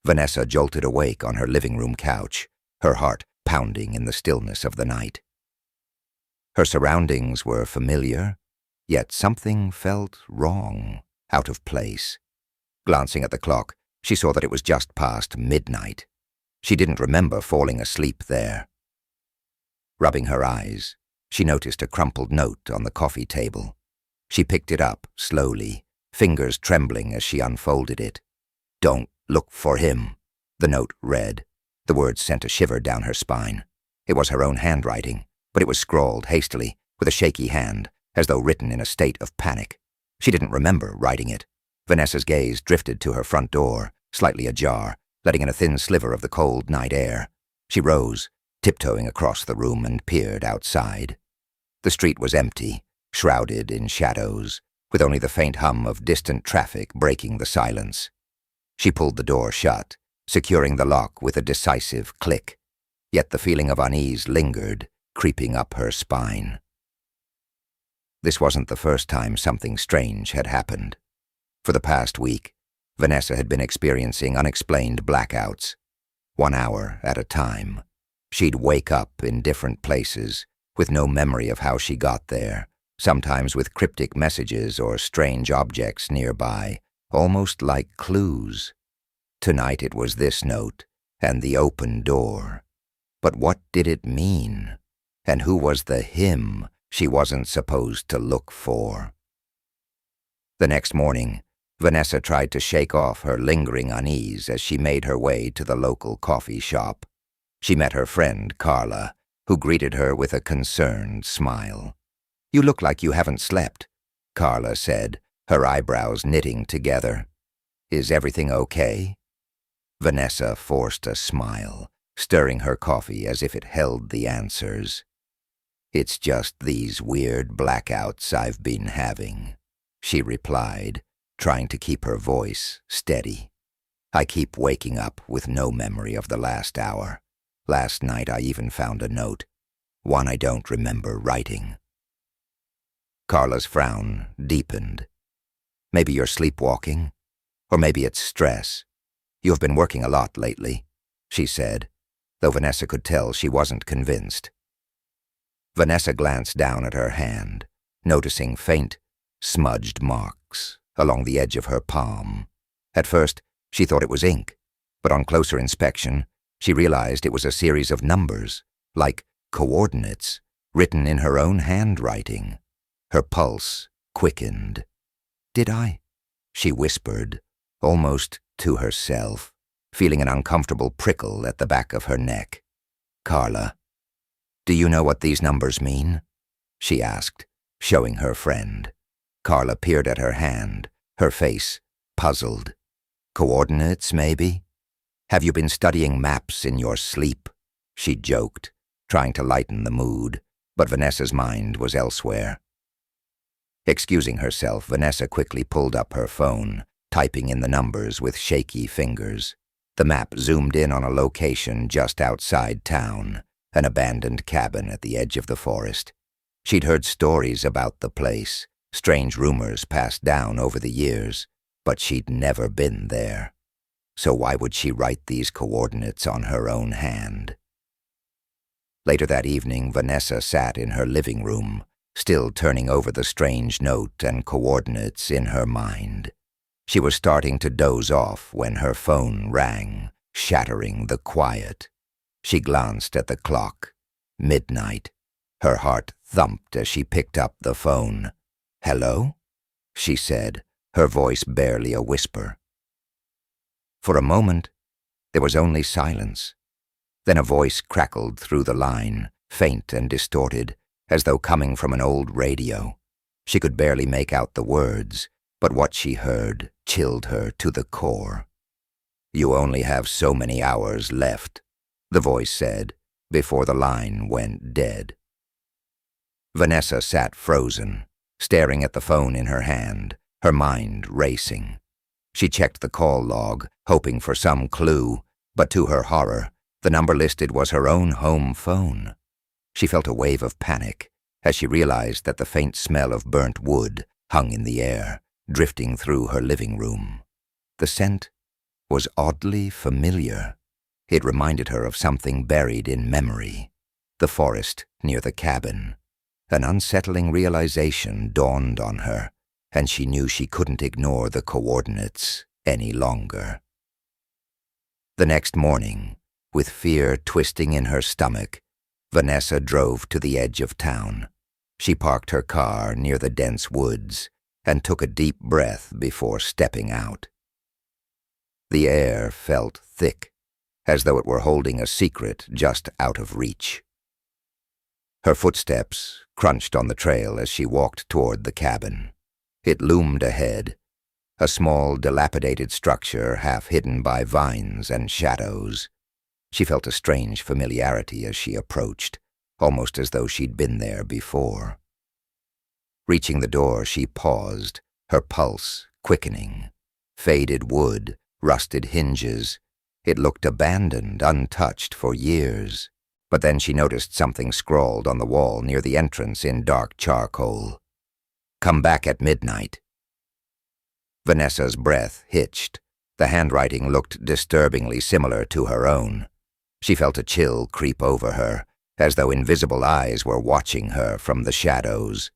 Vanessa jolted awake on her living room couch, her heart pounding in the stillness of the night. Her surroundings were familiar, yet something felt wrong, out of place. Glancing at the clock, she saw that it was just past midnight. She didn't remember falling asleep there. Rubbing her eyes, she noticed a crumpled note on the coffee table. She picked it up slowly, fingers trembling as she unfolded it. "Don't look for him," the note read. The words sent a shiver down her spine. It was her own handwriting, but it was scrawled hastily, with a shaky hand, as though written in a state of panic. She didn't remember writing it. Vanessa's gaze drifted to her front door, slightly ajar, letting in a thin sliver of the cold night air. She rose, tiptoeing across the room, and peered outside. The street was empty, shrouded in shadows, with only the faint hum of distant traffic breaking the silence. She pulled the door shut, securing the lock with a decisive click. Yet the feeling of unease lingered, creeping up her spine. This wasn't the first time something strange had happened. For the past week, Vanessa had been experiencing unexplained blackouts. 1 hour at a time. She'd wake up in different places, with no memory of how she got there, sometimes with cryptic messages or strange objects nearby, almost like clues. Tonight it was this note, and the open door. But what did it mean? And who was the him she wasn't supposed to look for? The next morning, Vanessa tried to shake off her lingering unease as she made her way to the local coffee shop. She met her friend, Carla, who greeted her with a concerned smile. "You look like you haven't slept," Carla said, her eyebrows knitting together. "Is everything okay?" Vanessa forced a smile, stirring her coffee as if it held the answers. "It's just these weird blackouts I've been having," she replied, trying to keep her voice steady. "I keep waking up with no memory of the last hour. Last night I even found a note, one I don't remember writing." Carla's frown deepened. "Maybe you're sleepwalking, or maybe it's stress. You have been working a lot lately," she said, though Vanessa could tell she wasn't convinced. Vanessa glanced down at her hand, noticing faint, smudged marks along the edge of her palm. At first, she thought it was ink, but on closer inspection, she realized it was a series of numbers, like coordinates, written in her own handwriting. Her pulse quickened. "Did I?" she whispered, almost to herself, feeling an uncomfortable prickle at the back of her neck. "Carla, do you know what these numbers mean?" she asked, showing her friend. Carla peered at her hand, her face puzzled. "Coordinates, maybe? Have you been studying maps in your sleep?" she joked, trying to lighten the mood, but Vanessa's mind was elsewhere. Excusing herself, Vanessa quickly pulled up her phone, typing in the numbers with shaky fingers. The map zoomed in on a location just outside town, an abandoned cabin at the edge of the forest. She'd heard stories about the place, strange rumors passed down over the years, but she'd never been there. So why would she write these coordinates on her own hand? Later that evening, Vanessa sat in her living room, still turning over the strange note and coordinates in her mind. She was starting to doze off when her phone rang, shattering the quiet. She glanced at the clock. Midnight. Her heart thumped as she picked up the phone. "Hello?" she said, her voice barely a whisper. For a moment, there was only silence. Then a voice crackled through the line, faint and distorted, as though coming from an old radio. She could barely make out the words, but what she heard chilled her to the core. "You only have so many hours left," the voice said, before the line went dead. Vanessa sat frozen, staring at the phone in her hand, her mind racing. She checked the call log, hoping for some clue, but to her horror, the number listed was her own home phone. She felt a wave of panic as she realized that the faint smell of burnt wood hung in the air, drifting through her living room. The scent was oddly familiar. It reminded her of something buried in memory, the forest near the cabin. An unsettling realization dawned on her, and she knew she couldn't ignore the coordinates any longer. The next morning, with fear twisting in her stomach, Vanessa drove to the edge of town. She parked her car near the dense woods and took a deep breath before stepping out. The air felt thick, as though it were holding a secret just out of reach. Her footsteps crunched on the trail as she walked toward the cabin. It loomed ahead, a small, dilapidated structure half hidden by vines and shadows. She felt a strange familiarity as she approached, almost as though she'd been there before. Reaching the door, she paused, her pulse quickening. Faded wood, rusted hinges. It looked abandoned, untouched for years. But then she noticed something scrawled on the wall near the entrance in dark charcoal. "Come back at midnight." Vanessa's breath hitched. The handwriting looked disturbingly similar to her own. She felt a chill creep over her, as though invisible eyes were watching her from the shadows.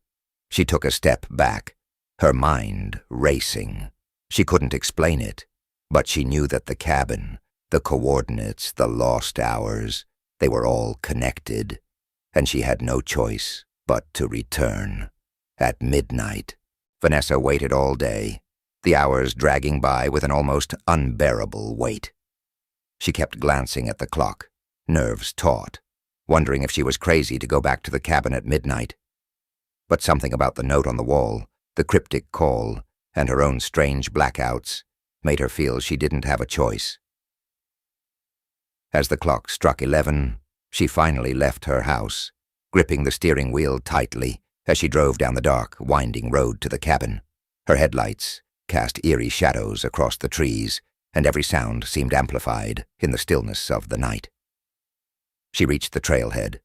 She took a step back, her mind racing. She couldn't explain it, but she knew that the cabin, the coordinates, the lost hours, they were all connected, and she had no choice but to return. At midnight, Vanessa waited all day, the hours dragging by with an almost unbearable weight. She kept glancing at the clock, nerves taut, wondering if she was crazy to go back to the cabin at midnight. But something about the note on the wall, the cryptic call, and her own strange blackouts made her feel she didn't have a choice. As the clock struck 11, she finally left her house, gripping the steering wheel tightly as she drove down the dark, winding road to the cabin. Her headlights cast eerie shadows across the trees, and every sound seemed amplified in the stillness of the night. She reached the trailhead,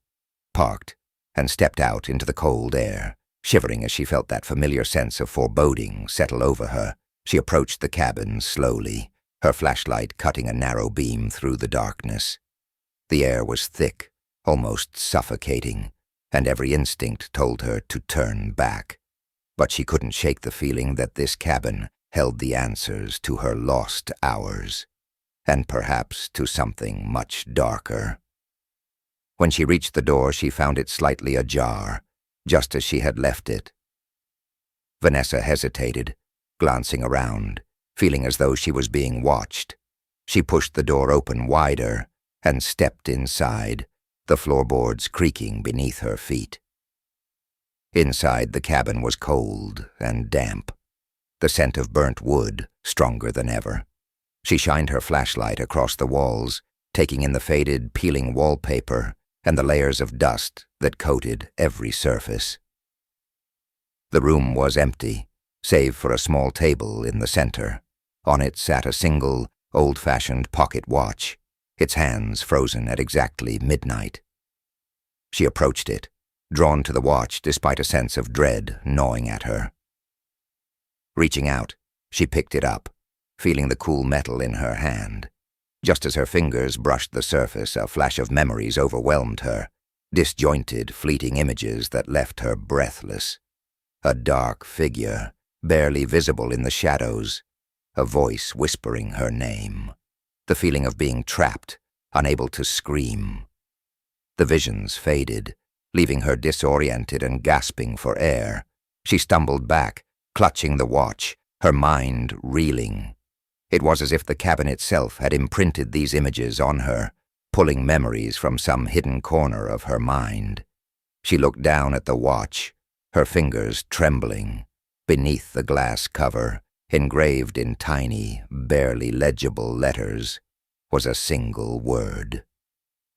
parked, and stepped out into the cold air, shivering as she felt that familiar sense of foreboding settle over her. She approached the cabin slowly, her flashlight cutting a narrow beam through the darkness. The air was thick, almost suffocating, and every instinct told her to turn back. But she couldn't shake the feeling that this cabin held the answers to her lost hours, and perhaps to something much darker. When she reached the door, she found it slightly ajar, just as she had left it. Vanessa hesitated, glancing around, feeling as though she was being watched. She pushed the door open wider and stepped inside, the floorboards creaking beneath her feet. Inside, the cabin was cold and damp, the scent of burnt wood stronger than ever. She shined her flashlight across the walls, taking in the faded, peeling wallpaper and the layers of dust that coated every surface. The room was empty, save for a small table in the center. On it sat a single, old-fashioned pocket watch, its hands frozen at exactly midnight. She approached it, drawn to the watch despite a sense of dread gnawing at her. Reaching out, she picked it up, feeling the cool metal in her hand. Just as her fingers brushed the surface, a flash of memories overwhelmed her, disjointed, fleeting images that left her breathless. A dark figure, barely visible in the shadows, a voice whispering her name, the feeling of being trapped, unable to scream. The visions faded, leaving her disoriented and gasping for air. She stumbled back, clutching the watch, her mind reeling. It was as if the cabin itself had imprinted these images on her, pulling memories from some hidden corner of her mind. She looked down at the watch, her fingers trembling. Beneath the glass cover, engraved in tiny, barely legible letters, was a single word: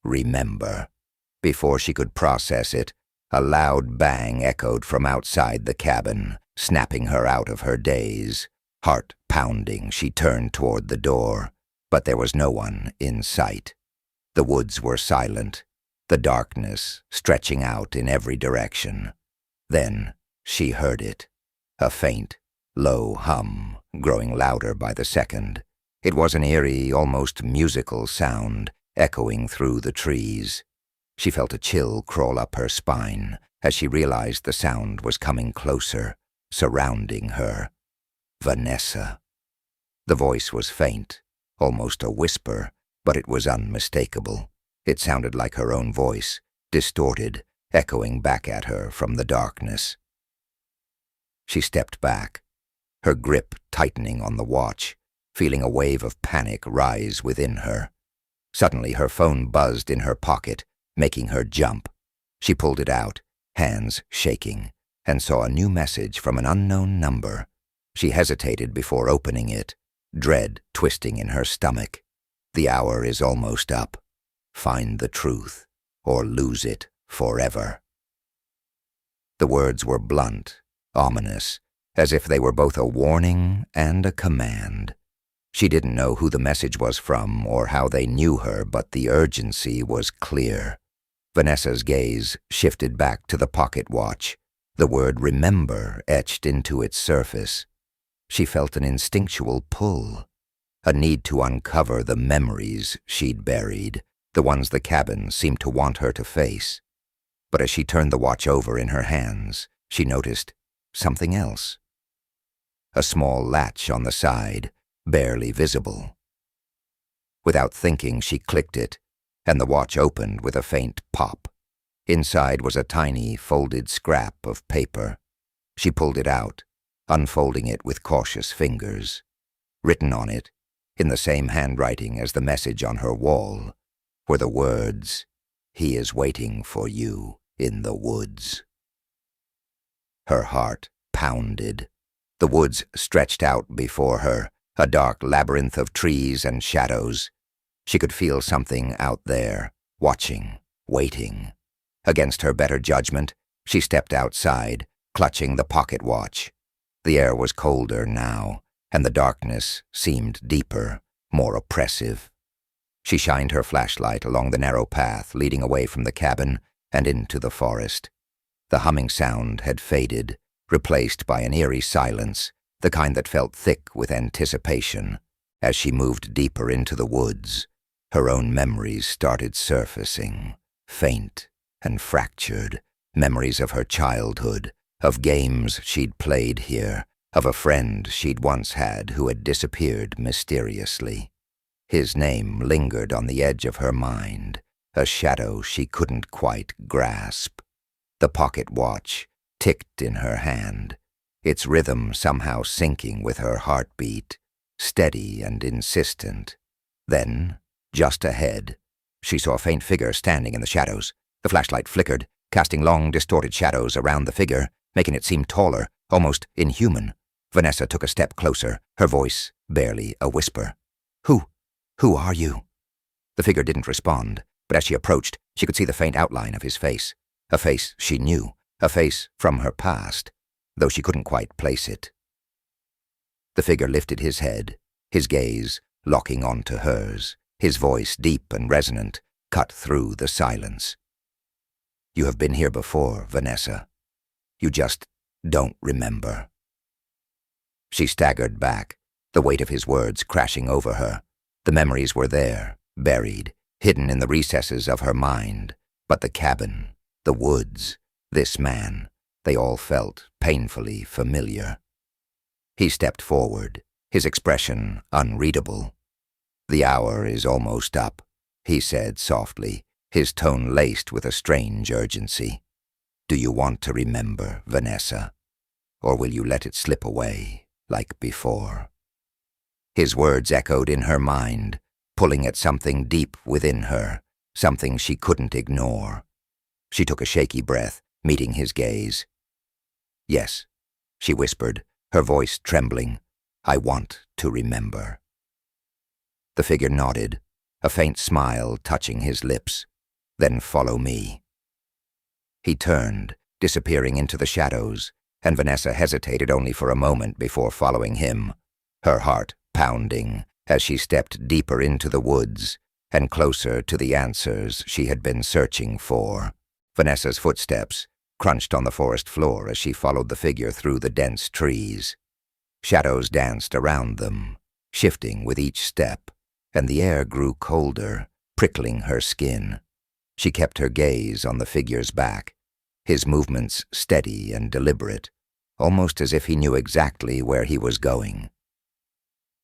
remember. Before she could process it, a loud bang echoed from outside the cabin, snapping her out of her daze. Heart pounding, she turned toward the door, but there was no one in sight. The woods were silent, the darkness stretching out in every direction. Then she heard it, a faint, low hum, growing louder by the second. It was an eerie, almost musical sound, echoing through the trees. She felt a chill crawl up her spine as she realized the sound was coming closer, surrounding her. Vanessa. The voice was faint, almost a whisper, but it was unmistakable. It sounded like her own voice, distorted, echoing back at her from the darkness. She stepped back, her grip tightening on the watch, feeling a wave of panic rise within her. Suddenly her phone buzzed in her pocket, making her jump. She pulled it out, hands shaking, and saw a new message from an unknown number. She hesitated before opening it, dread twisting in her stomach. The hour is almost up. Find the truth, or lose it forever. The words were blunt, ominous, as if they were both a warning and a command. She didn't know who the message was from or how they knew her, but the urgency was clear. Vanessa's gaze shifted back to the pocket watch, the word remember etched into its surface. She felt an instinctual pull, a need to uncover the memories she'd buried, the ones the cabin seemed to want her to face. But as she turned the watch over in her hands, she noticed something else. A small latch on the side, barely visible. Without thinking, she clicked it, and the watch opened with a faint pop. Inside was a tiny, folded scrap of paper. She pulled it out, unfolding it with cautious fingers. Written on it, in the same handwriting as the message on her wall, were the words, "He is waiting for you in the woods." Her heart pounded. The woods stretched out before her, a dark labyrinth of trees and shadows. She could feel something out there, watching, waiting. Against her better judgment, she stepped outside, clutching the pocket watch. The air was colder now, and the darkness seemed deeper, more oppressive. She shined her flashlight along the narrow path leading away from the cabin and into the forest. The humming sound had faded, replaced by an eerie silence, the kind that felt thick with anticipation. As she moved deeper into the woods, her own memories started surfacing, faint and fractured, memories of her childhood, of games she'd played here, of a friend she'd once had who had disappeared mysteriously. His name lingered on the edge of her mind, a shadow she couldn't quite grasp. The pocket watch ticked in her hand, its rhythm somehow syncing with her heartbeat, steady and insistent. Then, just ahead, she saw a faint figure standing in the shadows. The flashlight flickered, casting long, distorted shadows around the figure, making it seem taller, almost inhuman. Vanessa took a step closer, her voice barely a whisper. Who are you?" The figure didn't respond, but as she approached, she could see the faint outline of his face. A face she knew, a face from her past, though she couldn't quite place it. The figure lifted his head, his gaze locking onto hers, his voice deep and resonant, cut through the silence. "You have been here before, Vanessa. You just don't remember." She staggered back, the weight of his words crashing over her. The memories were there, buried, hidden in the recesses of her mind. But the cabin, the woods, this man, they all felt painfully familiar. He stepped forward, his expression unreadable. "The hour is almost up," he said softly, his tone laced with a strange urgency. "Do you want to remember, Vanessa? Or will you let it slip away like before?" His words echoed in her mind, pulling at something deep within her, something she couldn't ignore. She took a shaky breath, meeting his gaze. "Yes," she whispered, her voice trembling. "I want to remember." The figure nodded, a faint smile touching his lips. "Then follow me." He turned, disappearing into the shadows, and Vanessa hesitated only for a moment before following him, her heart pounding as she stepped deeper into the woods and closer to the answers she had been searching for. Vanessa's footsteps crunched on the forest floor as she followed the figure through the dense trees. Shadows danced around them, shifting with each step, and the air grew colder, prickling her skin. She kept her gaze on the figure's back, his movements steady and deliberate, almost as if he knew exactly where he was going.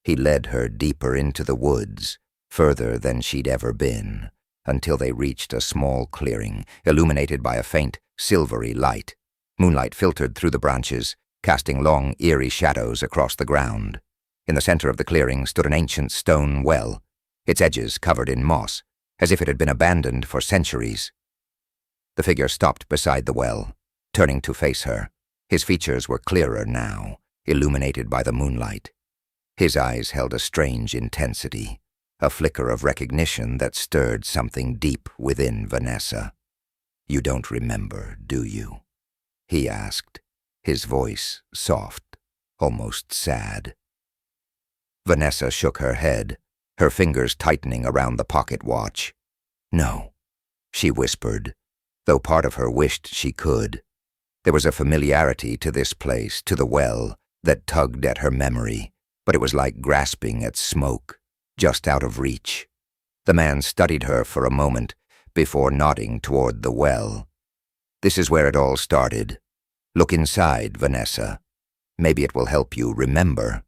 He led her deeper into the woods, further than she'd ever been, until they reached a small clearing, illuminated by a faint, silvery light. Moonlight filtered through the branches, casting long, eerie shadows across the ground. In the center of the clearing stood an ancient stone well, its edges covered in moss, as if it had been abandoned for centuries. The figure stopped beside the well, turning to face her. His features were clearer now, illuminated by the moonlight. His eyes held a strange intensity, a flicker of recognition that stirred something deep within Vanessa. "You don't remember, do you?" he asked, his voice soft, almost sad. Vanessa shook her head, her fingers tightening around the pocket watch. "No," she whispered, though part of her wished she could. There was a familiarity to this place, to the well, that tugged at her memory, but it was like grasping at smoke, just out of reach. The man studied her for a moment before nodding toward the well. "This is where it all started. Look inside, Vanessa. Maybe it will help you remember."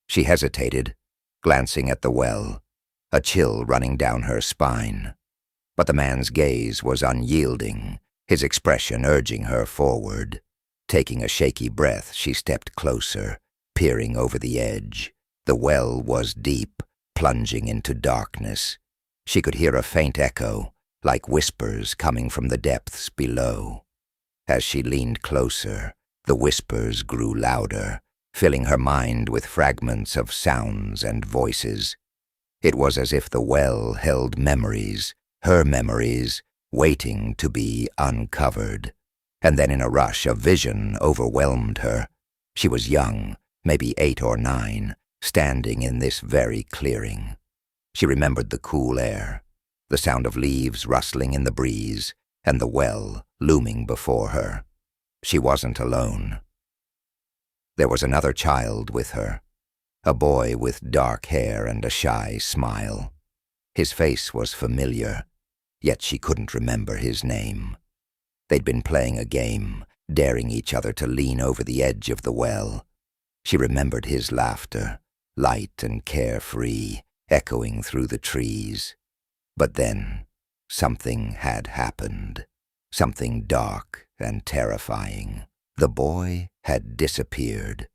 She hesitated, glancing at the well, a chill running down her spine. But the man's gaze was unyielding, his expression urging her forward. Taking a shaky breath, she stepped closer, peering over the edge. The well was deep, plunging into darkness. She could hear a faint echo, like whispers coming from the depths below. As she leaned closer, the whispers grew louder, filling her mind with fragments of sounds and voices. It was as if the well held memories, her memories, waiting to be uncovered. And then in a rush, a vision overwhelmed her. She was young, maybe 8 or 9, standing in this very clearing. She remembered the cool air, the sound of leaves rustling in the breeze, and the well looming before her. She wasn't alone. There was another child with her, a boy with dark hair and a shy smile. His face was familiar, yet she couldn't remember his name. They'd been playing a game, daring each other to lean over the edge of the well. She remembered his laughter, light and carefree, echoing through the trees. But then, something had happened, something dark and terrifying. The boy had disappeared.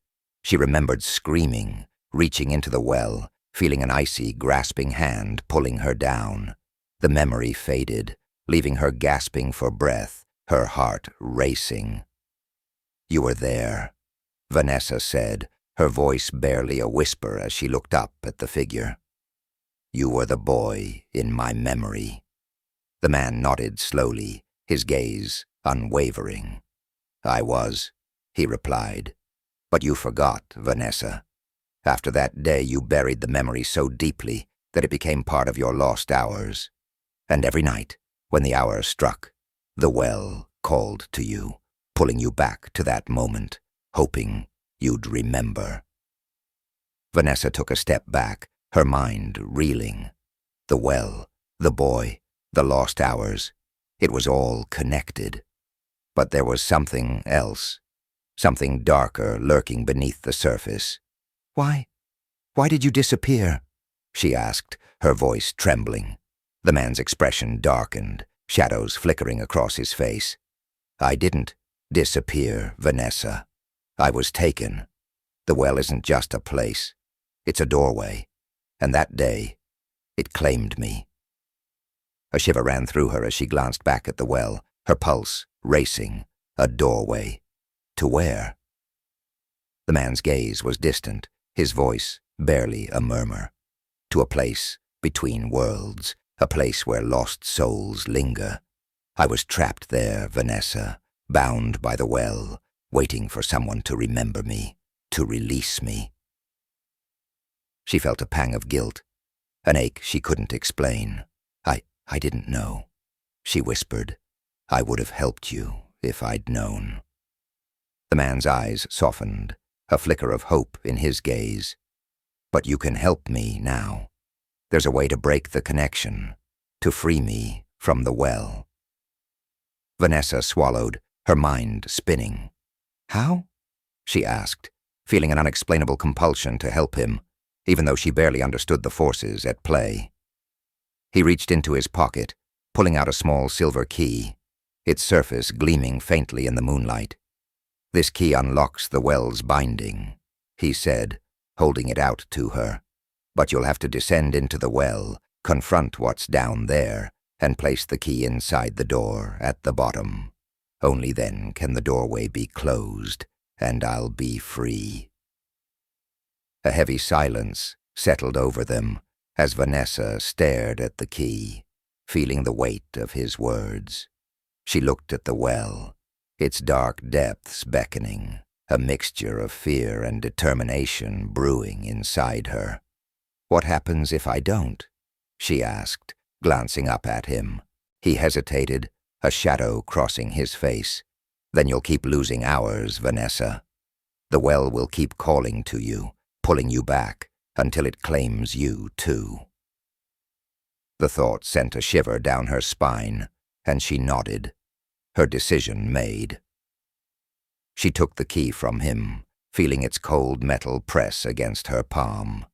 She remembered screaming, reaching into the well, feeling an icy, grasping hand pulling her down. The memory faded, leaving her gasping for breath, her heart racing. "You were there," Vanessa said, her voice barely a whisper as she looked up at the figure. "You were the boy in my memory." The man nodded slowly, his gaze unwavering. "I was," he replied. "But you forgot, Vanessa. After that day you buried the memory so deeply that it became part of your lost hours. And every night, when the hour struck, the well called to you, pulling you back to that moment, hoping you'd remember." Vanessa took a step back, her mind reeling. The well, the boy, the lost hours. It was all connected. But there was something else, something darker lurking beneath the surface. Why did you disappear?" she asked, her voice trembling. The man's expression darkened, shadows flickering across his face. "I didn't disappear, Vanessa. I was taken. The well isn't just a place. It's a doorway. And that day, it claimed me." A shiver ran through her as she glanced back at the well, her pulse racing. A doorway. To where? The man's gaze was distant, his voice barely a murmur. To a place between worlds, a place where lost souls linger. I was trapped there, Vanessa, bound by the well, waiting for someone to remember me, to release me. She felt a pang of guilt, an ache she couldn't explain. I didn't know," she whispered. "I would have helped you if I'd known." The man's eyes softened, a flicker of hope in his gaze. But you can help me now. There's a way to break the connection, to free me from the well." Vanessa swallowed, her mind spinning. "How?" she asked, feeling an unexplainable compulsion to help him, even though she barely understood the forces at play. He reached into his pocket, pulling out a small silver key, its surface gleaming faintly in the moonlight. "This key unlocks the well's binding," he said, holding it out to her. "But you'll have to descend into the well, confront what's down there, and place the key inside the door at the bottom. Only then can the doorway be closed, and I'll be free." A heavy silence settled over them as Vanessa stared at the key, feeling the weight of his words. She looked at the well, its dark depths beckoning, a mixture of fear and determination brewing inside her. "What happens if I don't?" she asked, glancing up at him. He hesitated, a shadow crossing his face. "Then you'll keep losing hours, Vanessa. The well will keep calling to you, pulling you back, until it claims you too." The thought sent a shiver down her spine, and she nodded, her decision made. She took the key from him, feeling its cold metal press against her palm.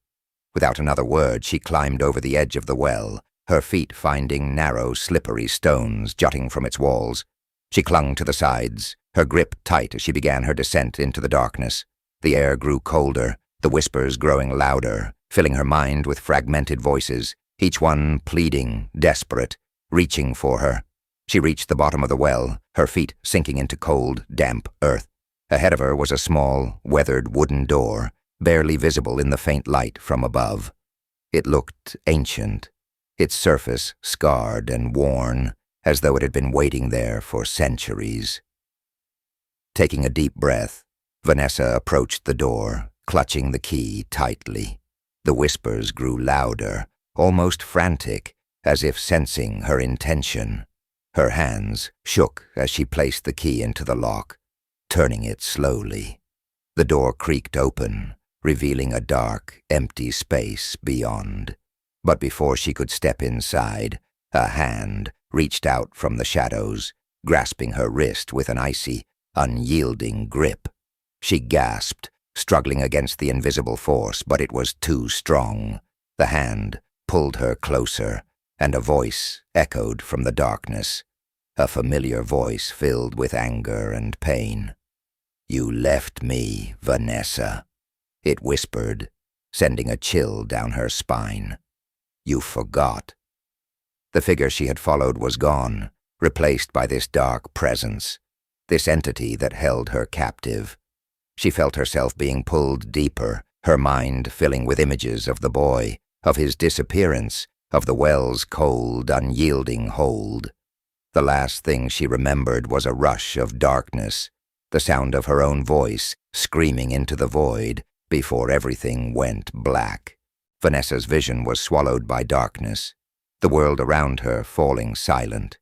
Without another word, she climbed over the edge of the well, her feet finding narrow, slippery stones jutting from its walls. She clung to the sides, her grip tight as she began her descent into the darkness. The air grew colder, the whispers growing louder, filling her mind with fragmented voices, each one pleading, desperate, reaching for her. She reached the bottom of the well, her feet sinking into cold, damp earth. Ahead of her was a small, weathered wooden door, barely visible in the faint light from above. It looked ancient, its surface scarred and worn, as though it had been waiting there for centuries. Taking a deep breath, Vanessa approached the door, clutching the key tightly. The whispers grew louder, almost frantic, as if sensing her intention. Her hands shook as she placed the key into the lock, turning it slowly. The door creaked open, revealing a dark, empty space beyond. But before she could step inside, a hand reached out from the shadows, grasping her wrist with an icy, unyielding grip. She gasped, struggling against the invisible force, but it was too strong. The hand pulled her closer, and a voice echoed from the darkness, a familiar voice filled with anger and pain. "You left me, Vanessa," it whispered, sending a chill down her spine. "You forgot." The figure she had followed was gone, replaced by this dark presence, this entity that held her captive. She felt herself being pulled deeper, her mind filling with images of the boy, of his disappearance, of the well's cold, unyielding hold. The last thing she remembered was a rush of darkness, the sound of her own voice screaming into the void before everything went black. Vanessa's vision was swallowed by darkness, the world around her falling silent.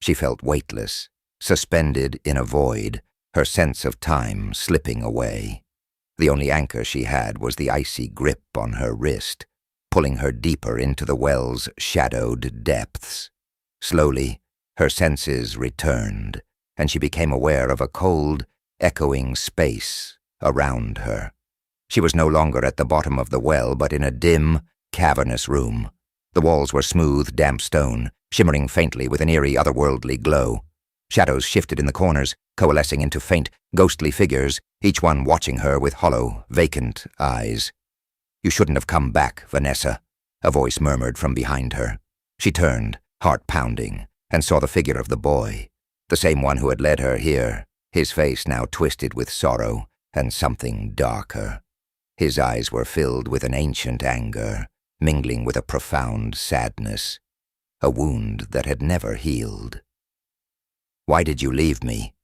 She felt weightless, suspended in a void, her sense of time slipping away. The only anchor she had was the icy grip on her wrist, pulling her deeper into the well's shadowed depths. Slowly, her senses returned, and she became aware of a cold, echoing space around her. She was no longer at the bottom of the well, but in a dim, cavernous room. The walls were smooth, damp stone, shimmering faintly with an eerie, otherworldly glow. Shadows shifted in the corners, coalescing into faint, ghostly figures, each one watching her with hollow, vacant eyes. "You shouldn't have come back, Vanessa," a voice murmured from behind her. She turned, heart pounding, and saw the figure of the boy, the same one who had led her here, his face now twisted with sorrow and something darker. His eyes were filled with an ancient anger, mingling with a profound sadness, a wound that had never healed. "Why did you leave me?"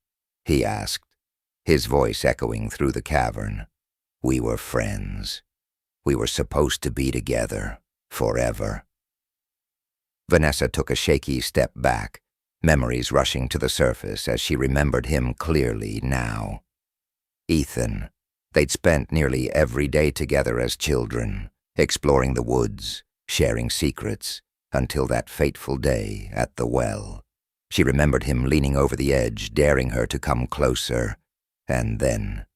he asked, his voice echoing through the cavern. "We were friends. We were supposed to be together, forever." Vanessa took a shaky step back, memories rushing to the surface as she remembered him clearly now. Ethan, They'd spent nearly every day together as children, exploring the woods, sharing secrets, until that fateful day at the well. She remembered him leaning over the edge, daring her to come closer, and then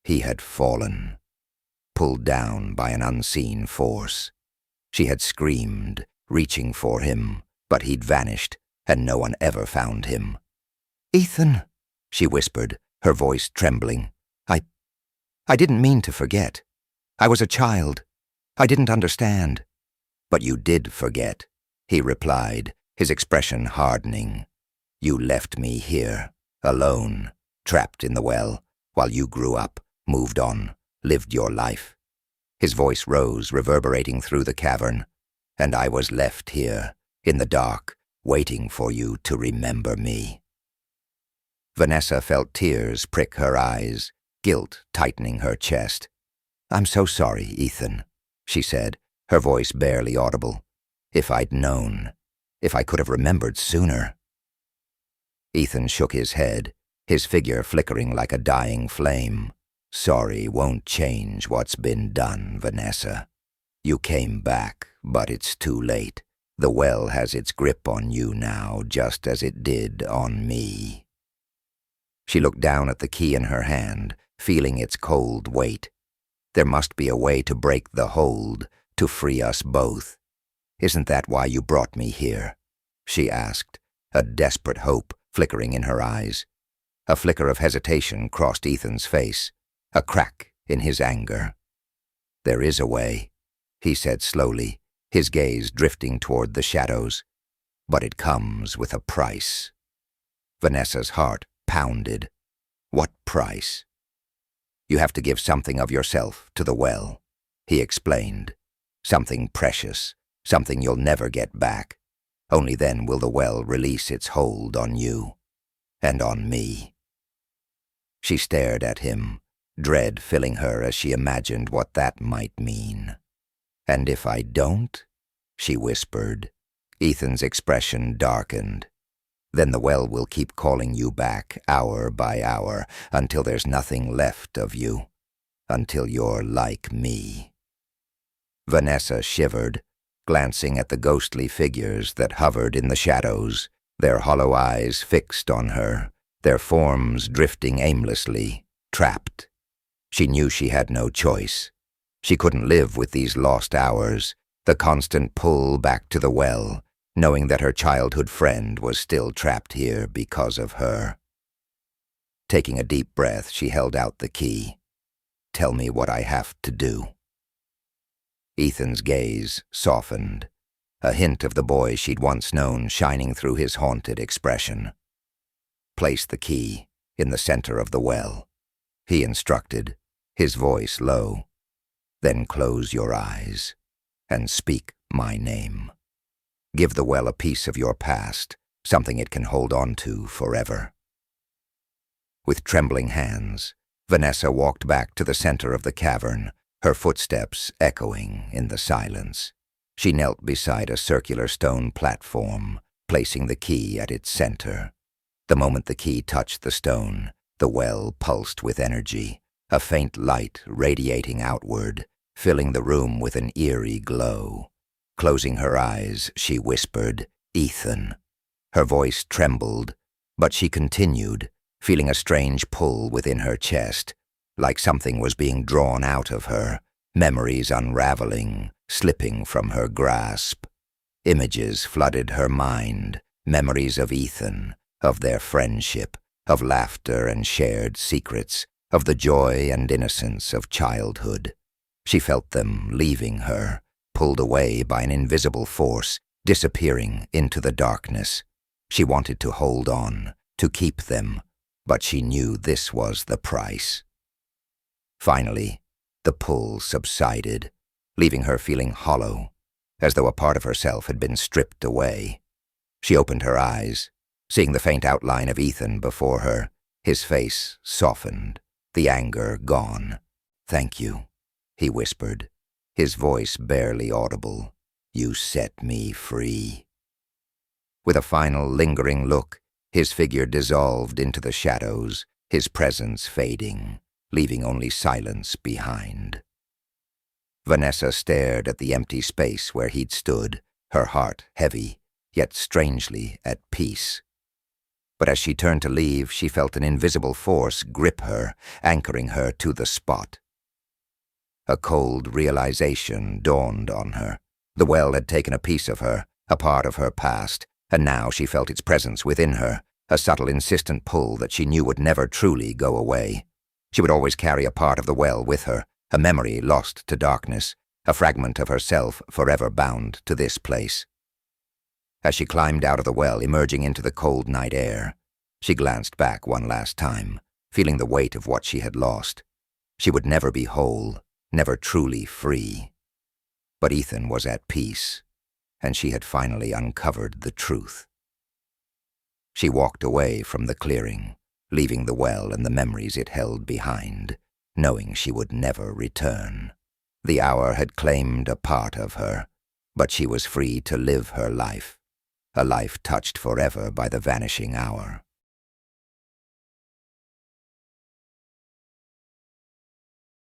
he had fallen, pulled down by an unseen force. She had screamed, reaching for him, but he'd vanished, and no one ever found him. "Ethan," she whispered, her voice trembling. I didn't mean to forget. I was a child. I didn't understand." "But you did forget," he replied, his expression hardening. "You left me here, alone, trapped in the well, while you grew up, moved on, lived your life." His voice rose, reverberating through the cavern. "And I was left here, in the dark, waiting for you to remember me." Vanessa felt tears prick her eyes, guilt tightening her chest. "I'm so sorry, Ethan," she said, her voice barely audible. "If I'd known, if I could have remembered sooner." Ethan shook his head, his figure flickering like a dying flame. "Sorry won't change what's been done, Vanessa. You came back, but it's too late. The well has its grip on you now, just as it did on me." She looked down at the key in her hand, feeling its cold weight. "There must be a way to break the hold, to free us both. Isn't that why you brought me here?" she asked, a desperate hope flickering in her eyes. A flicker of hesitation crossed Ethan's face, a crack in his anger. "There is a way," he said slowly, his gaze drifting toward the shadows. "But it comes with a price." Vanessa's heart pounded. "What price?" "You have to give something of yourself to the well," he explained. "Something precious, something you'll never get back. Only then will the well release its hold on you, and on me." She stared at him, dread filling her as she imagined what that might mean. "And if I don't?" she whispered. Ethan's expression darkened. "Then the well will keep calling you back hour by hour, until there's nothing left of you, until you're like me." Vanessa shivered, glancing at the ghostly figures that hovered in the shadows, their hollow eyes fixed on her, their forms drifting aimlessly, trapped. She knew she had no choice. She couldn't live with these lost hours, the constant pull back to the well, knowing that her childhood friend was still trapped here because of her. Taking a deep breath, she held out the key. "Tell me what I have to do." Ethan's gaze softened, a hint of the boy she'd once known shining through his haunted expression. "Place the key in the center of the well," he instructed, his voice low. "Then close your eyes and speak my name. Give the well a piece of your past, something it can hold on to forever." With trembling hands, Vanessa walked back to the center of the cavern, her footsteps echoing in the silence. She knelt beside a circular stone platform, placing the key at its center. The moment the key touched the stone, the well pulsed with energy, a faint light radiating outward, filling the room with an eerie glow. Closing her eyes, she whispered, "Ethan." Her voice trembled, but she continued, feeling a strange pull within her chest, like something was being drawn out of her, memories unraveling, slipping from her grasp. Images flooded her mind, memories of Ethan, of their friendship, of laughter and shared secrets, of the joy and innocence of childhood. She felt them leaving her, pulled away by an invisible force, disappearing into the darkness. She wanted to hold on, to keep them, but she knew this was the price. Finally, the pull subsided, leaving her feeling hollow, as though a part of herself had been stripped away. She opened her eyes, seeing the faint outline of Ethan before her, his face softened, the anger gone. "Thank you," he whispered, his voice barely audible. "You set me free." With a final lingering look, his figure dissolved into the shadows, his presence fading, leaving only silence behind. Vanessa stared at the empty space where he'd stood, her heart heavy, yet strangely at peace. But as she turned to leave, she felt an invisible force grip her, anchoring her to the spot. A cold realization dawned on her. The well had taken a piece of her, a part of her past, and now she felt its presence within her, a subtle, insistent pull that she knew would never truly go away. She would always carry a part of the well with her, a memory lost to darkness, a fragment of herself forever bound to this place. As she climbed out of the well, emerging into the cold night air, she glanced back one last time, feeling the weight of what she had lost. She would never be whole, never truly free. But Ethan was at peace, and she had finally uncovered the truth. She walked away from the clearing, leaving the well and the memories it held behind, knowing she would never return. The hour had claimed a part of her, but she was free to live her life, a life touched forever by the vanishing hour.